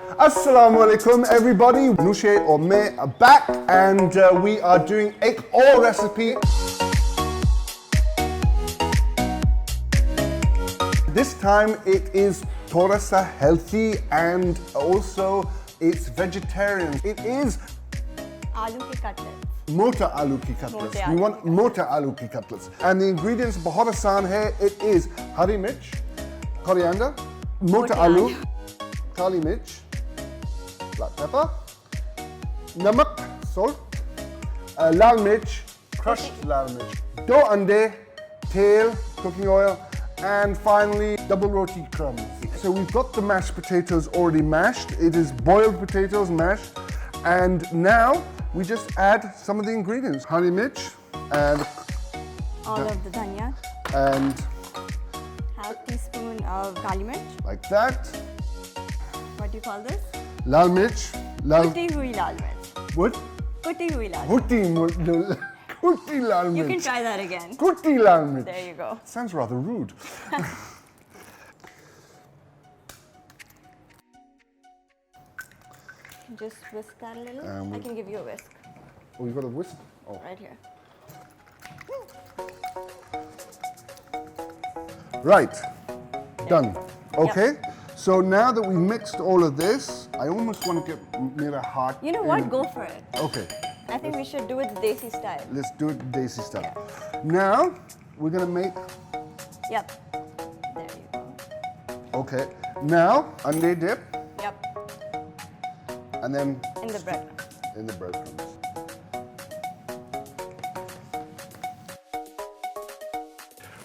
Assalamu alaikum everybody, Nushe or me are back and we are doing egg all recipe. This time it is thoda sa healthy and also it's vegetarian. It is aloo ki cutlets. Mota aloo ki cutlets. We want mota aloo ki cutlets. And the ingredients bahut aasan hai. It is hari mirch, coriander, mota aloo, kali mirch, black pepper, namak, salt, lal mirch, crushed lal mirch, do ande, tail, cooking oil, and finally double roti crumbs. So we've got the mashed potatoes already mashed. It is boiled potatoes mashed. And now we just add some of the ingredients. Hari mirch and all of the dhania. And half teaspoon of kali mirch. Like that. What do you call this? Lal mirch. Kutti hui lal mirch. What? Kutti hui lal mirch. Kutti lal mirch. You can try that again. Kutti lal mirch. There you go. Sounds rather rude. Just whisk that a little. I can give you a whisk. Oh, you got a whisk? Oh. Right here. Right. Done. Okay. Yep. So now that we mixed all of this, I almost want to get made a heart. You know what? Go for it. Okay. I think we should do it the Desi style. Let's do it Desi style. Yeah. Now we're gonna make. Yep. There you go. Okay. Now ande dip. Yep. And then in the bread. In the breadcrumbs.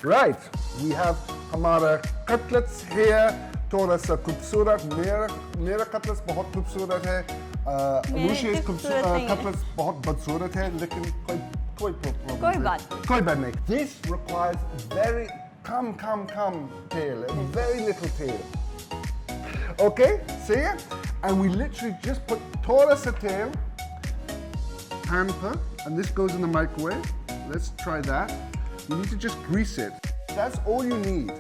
Right. We have hamara cutlets here. थोड़ा सा खूबसूरत मेरा cutlets बहुत खूबसूरत है अनुशेष cutlets बहुत बदसूरत है लेकिन कोई बात नहीं. This requires very come tail, very little tail. Okay, see it? And we literally just put thoda sa tail, pan per, and this goes in the microwave. Let's try that. You need to just grease it. That's all you need.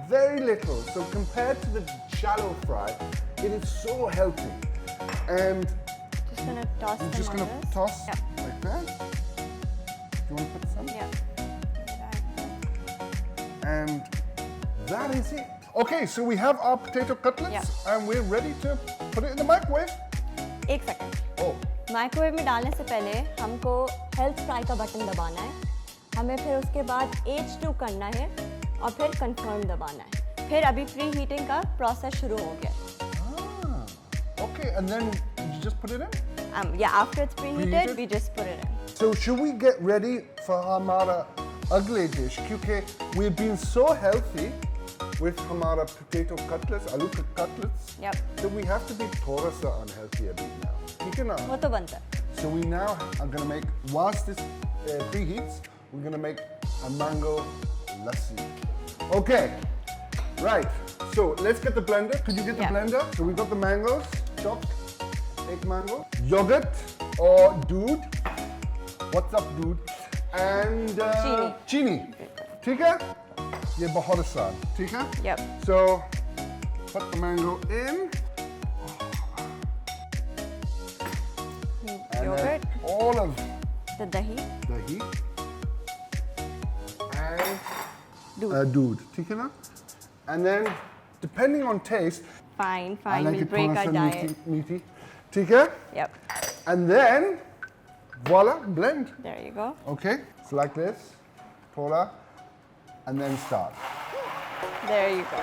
Very little. So compared to the shallow fry, it is so healthy. And just gonna toss them. Just gonna toss yep. like that. You want to put some? Yeah. And that is it. Okay, so we have our potato cutlets and we're ready to put it in the microwave. 1 second. Oh. Microwave में डालने से पहले हमको health fry का button दबाना है. हमें फिर उसके बाद H2 करना है और फिर कंफर्म दबाना है. फिर अभी प्री हीटिंग का प्रोसेस शुरू हो गया. Okay, and then you just put it in? Yeah, after it's preheated, we just put it in. So should we get ready for hamara ugly dish? Because we've been so healthy with hamara potato cutlets, aloo cutlets, that we have to be thoda sa unhealthy a bit now. ठीक है ना? वो तो बनता है. So we now are going to make, whilst this preheats, we're going to make a mango lassi. Okay, right. So let's get the blender. Could you get the blender? So we've got the mangoes, chopped, 8 mango, yogurt or doodh. What's up, doodh? And chini. ठीक है? ये बहुत आसान. ठीक है? Yep. So put the mango in. Yogurt. All of the dahi. And doodh. ठीक है ना? And then, depending on taste, fine, we'll break our diet. Meaty. ठीक है? Yep. And then, voila, blend. There you go. Okay, so like this, thoda, and then start. There you go.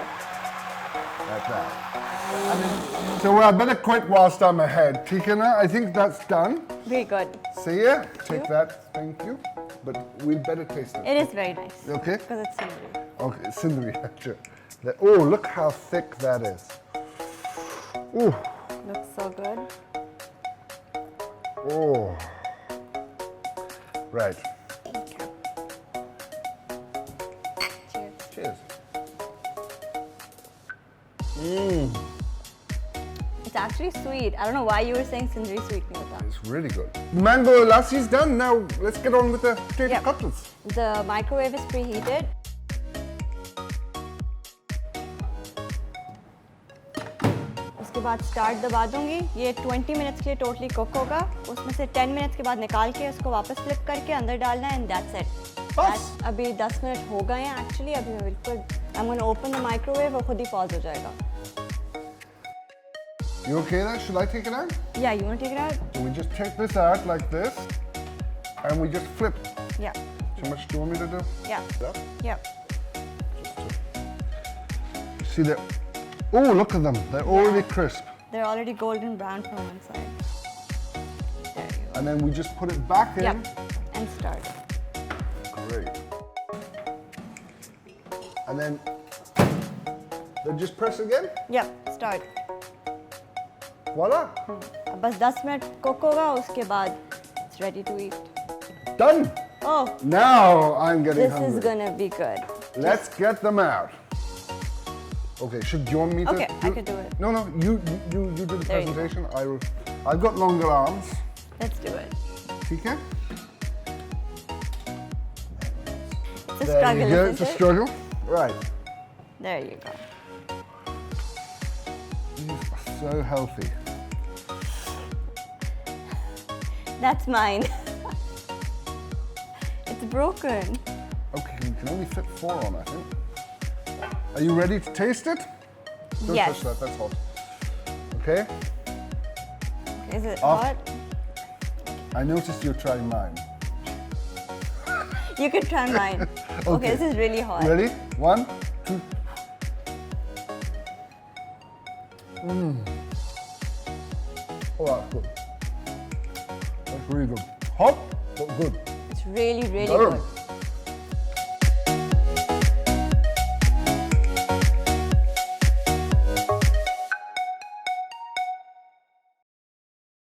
Like that. So I better quit whilst I'm ahead. ठीक है ना? I think that's done. Very good. See ya? Take that. Thank you. But we'd better taste it. It is very nice. Okay? Because it's sindri. Okay, sindri, sure. Oh, look how thick that is. Ooh. Looks so good. Oh. Right. Okay. Cheers. Cheers. It's actually sweet. I don't know why you were saying sindri sweet. It's really good. Mango lassi is done. Now let's get on with the potato cutlets. The microwave is preheated. बाद start दबा दूंगी। ये 20 minutes के लिए totally cook होगा। उसमें से 10 minutes के बाद निकाल के उसको वापस फ्लिप करके अंदर डालना है एंड दैट्स इट। बस? अभी 10 मिनट हो गए हैं एक्चुअली। अभी मैं बिल्कुल I am gonna open the microwave और खुद ही पॉज हो जाएगा। You okay there? Should I take it out? Yeah, you want to take it out? So we just take this out like this, and we just flip. Yeah. How much do you want me to do? Yeah. That? Yeah. See that? Oh, look at them. They're already crisp. They're already golden brown from one side. There you go. And then we just put it back in. Yep. And start. Great. And then just press again. Yep. Start. Voila. अब बस 10 minute cook होगा, उसके बाद it's ready to eat. Done. Oh, Now I'm getting this hungry. is gonna be good. Let's get them out. Okay, do you want me to? Okay, I can do it. No, you do the There you go. presentation. I've got longer arms. Let's do it. Okay. It's a There struggle, you go. isn't It's a it? struggle. Right. There you go. These are so healthy. That's mine. It's broken. Okay, you can only fit 4 on, I think. Are you ready to taste it? Don't Yes. touch that, that's hot. Okay, Is it Off. hot? I noticed you're trying mine. You can try mine. Okay, this is really hot. Ready? 1, 2. Oh, that's good. That's really good. Hot, but good. It's really, really Durham. good.